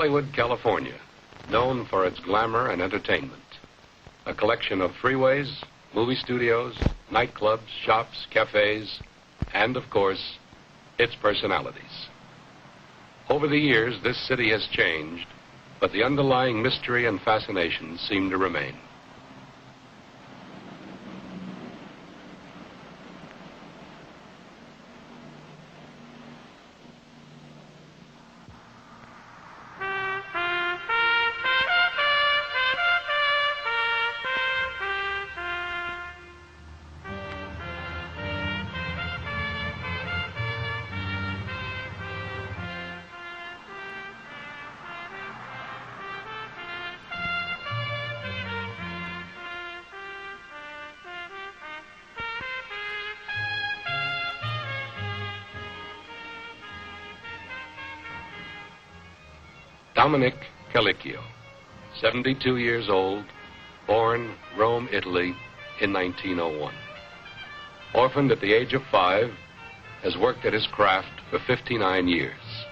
Hollywood, California, known for its glamour and entertainment. A collection of freeways, movie studios, nightclubs, shops, cafes, and, of course, its personalities. Over the years, this city has changed, but the underlying mystery and fascination seem to remain. Dominic Calicchio, 72 years old, born Rome, Italy, in 1901. Orphaned at the age of 5, has worked at his craft for 59 years.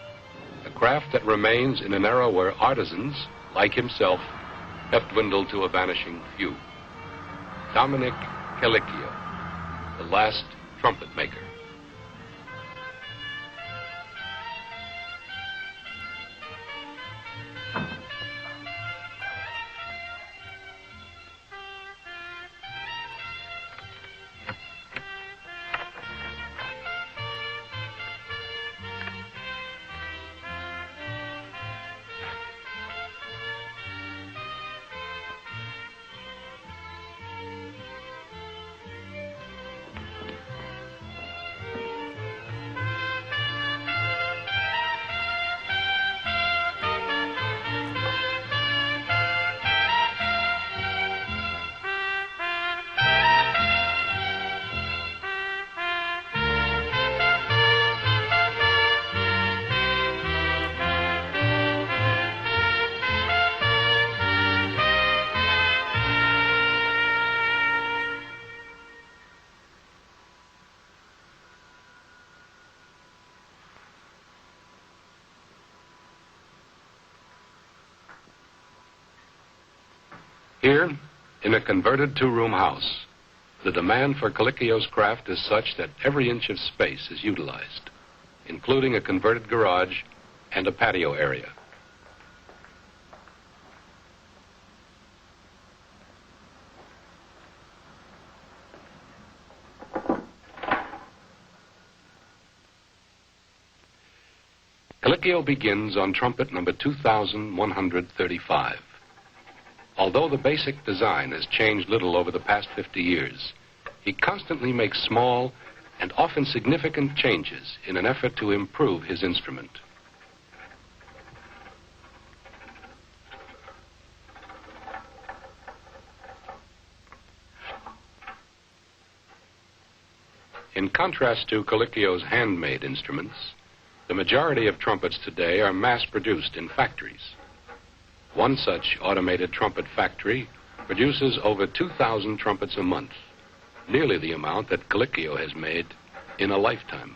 A craft that remains in an era where artisans, like himself, have dwindled to a vanishing few. Dominic Calicchio, the last trumpet maker. Here, in a converted two-room house, the demand for Calicchio's craft is such that every inch of space is utilized, including a converted garage and a patio area. Calicchio begins on trumpet number 2135. Although the basic design has changed little over the past 50 years, he constantly makes small and often significant changes in an effort to improve his instrument. In contrast to Calicchio's handmade instruments, the majority of trumpets today are mass-produced in factories. One such automated trumpet factory produces over 2,000 trumpets a month, nearly the amount that Calicchio has made in a lifetime.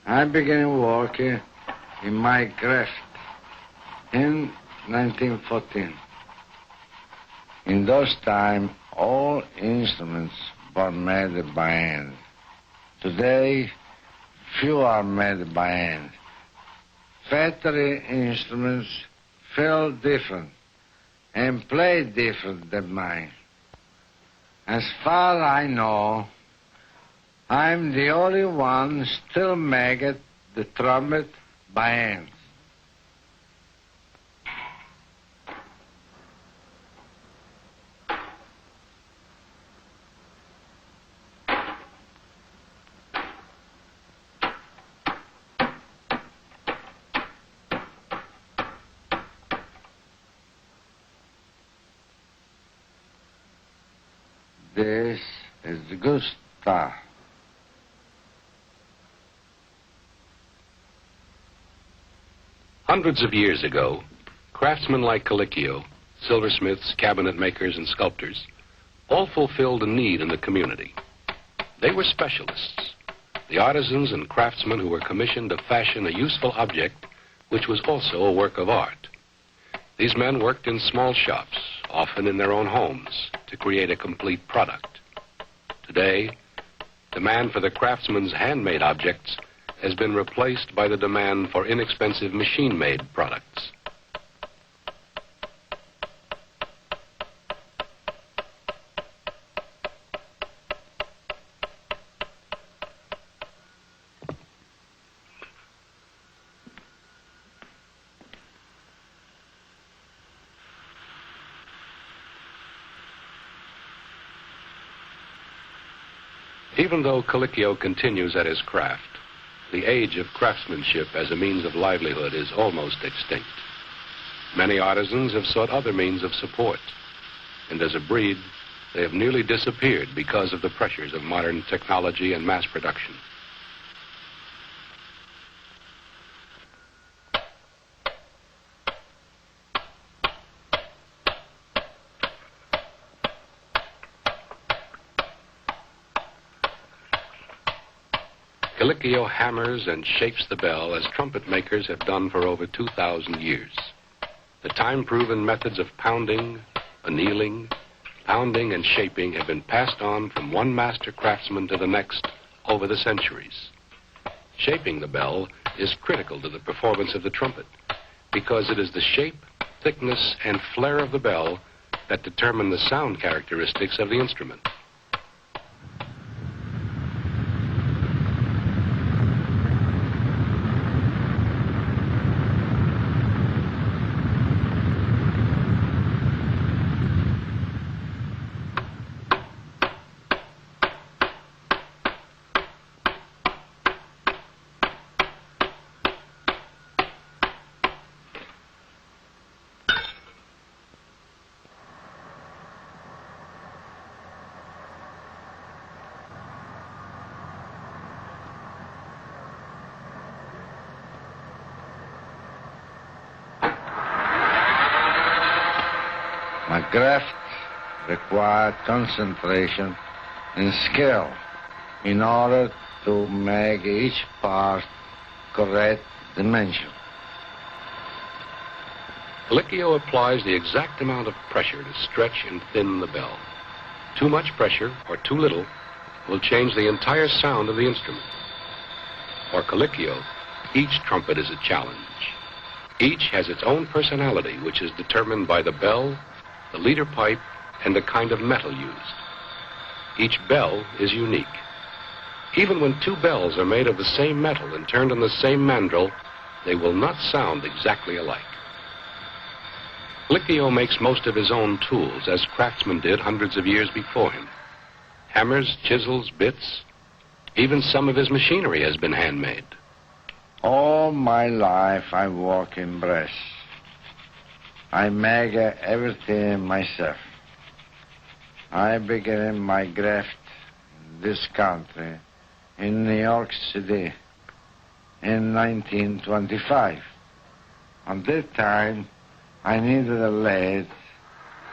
I began working in my craft in 1914. In those times, all instruments were made by hand. Today, few are made by hand. Factory instruments feel different and play different than mine. As far as I know, I'm the only one still making the trumpet by hand. This is the good stuff. Hundreds of years ago, craftsmen like Calicchio, silversmiths, cabinet makers, and sculptors all fulfilled a need in the community. They were specialists, the artisans and craftsmen who were commissioned to fashion a useful object which was also a work of art. These men worked in small shops, often in their own homes, to create a complete product. Today, demand for the craftsman's handmade objects has been replaced by the demand for inexpensive machine-made products. Even though Colicchio continues at his craft, the age of craftsmanship as a means of livelihood is almost extinct. Many artisans have sought other means of support, and as a breed, they have nearly disappeared because of the pressures of modern technology and mass production. Colicchio hammers and shapes the bell as trumpet makers have done for over 2,000 years. The time-proven methods of pounding, annealing, pounding, and shaping have been passed on from one master craftsman to the next over the centuries. Shaping the bell is critical to the performance of the trumpet because it is the shape, thickness, and flare of the bell that determine the sound characteristics of the instrument. My craft required concentration and skill in order to make each part correct dimension. Colicchio applies the exact amount of pressure to stretch and thin the bell. Too much pressure or too little will change the entire sound of the instrument. For Colicchio, each trumpet is a challenge. Each has its own personality, which is determined by the bell, the leader pipe, and the kind of metal used. Each bell is unique. Even when two bells are made of the same metal and turned on the same mandrel, they will not sound exactly alike. Colicchio makes most of his own tools, as craftsmen did hundreds of years before him. Hammers, chisels, bits, even some of his machinery has been handmade. All my life I work in brass. I make everything myself. I began my graft in this country in New York City in 1925. At that time, I needed a lathe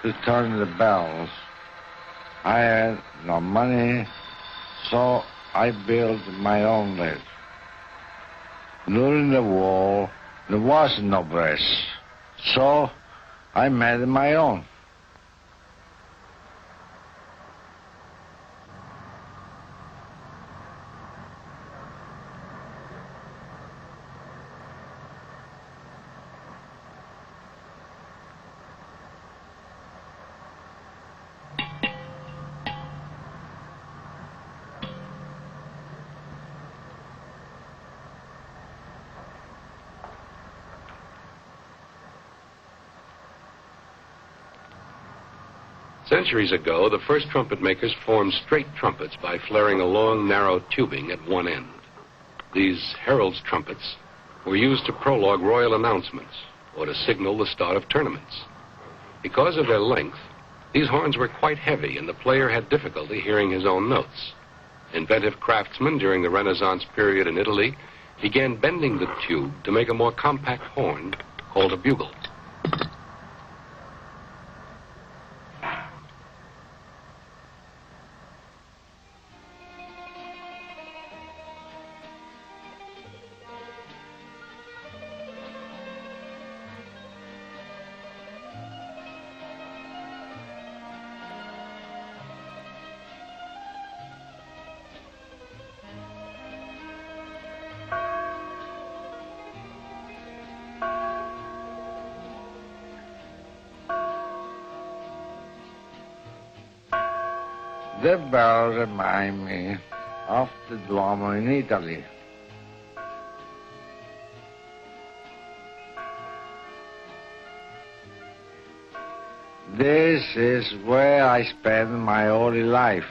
to turn the bells. I had no money, so I built my own lathe. During the war, there was no brass, so I made my own. Centuries ago, the first trumpet makers formed straight trumpets by flaring a long, narrow tubing at one end. These herald's trumpets were used to prologue royal announcements or to signal the start of tournaments. Because of their length, these horns were quite heavy, and the player had difficulty hearing his own notes. Inventive craftsmen during the Renaissance period in Italy began bending the tube to make a more compact horn called a bugle. The bell reminds me of the Duomo in Italy. This is where I spend my holy life.